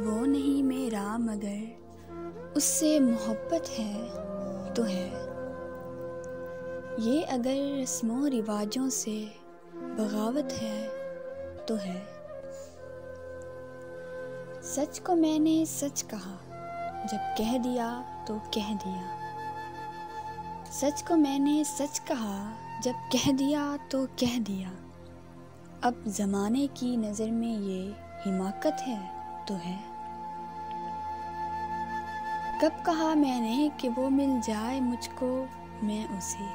वो नहीं मेरा मगर उससे मोहब्बत है तो है। ये अगर रस्मों रिवाजों से बगावत है तो है। सच को मैंने सच कहा, जब कह दिया तो कह दिया। सच को मैंने सच कहा, जब कह दिया तो कह दिया। अब ज़माने की नज़र में ये हिमाकत है तो है। कब कहा मैंने कि वो मिल जाए मुझको मैं उसे।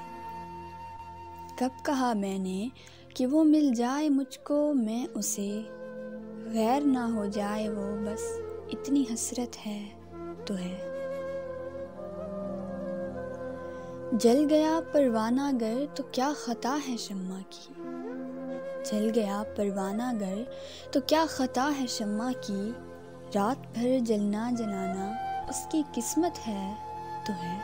कब कहा मैंने कि वो मिल जाए मुझको मैं उसे। गैर ना हो जाए वो बस इतनी हसरत है तो है। जल गया परवाना गर तो क्या खता है शम्मा की। जल गया परवाना गर तो क्या खता है शम्मा की। रात भर जलना जलाना उसकी किस्मत है तो है।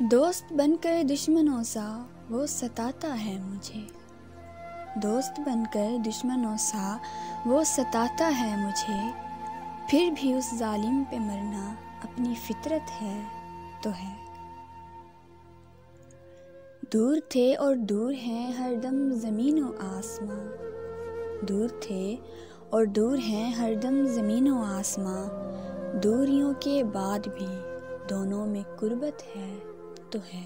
दोस्त बनकर दुश्मनों सा वो सताता है मुझे। दोस्त बनकर दुश्मनों सा वो सताता है मुझे। फिर भी उस जालिम पे मरना अपनी फितरत है तो है। दूर थे और दूर हैं हरदम ज़मीन व आसमां। दूर थे और दूर हैं हरदम ज़मीन व आसमां। दूरियों के बाद भी दोनों में कुर्बत है तो है।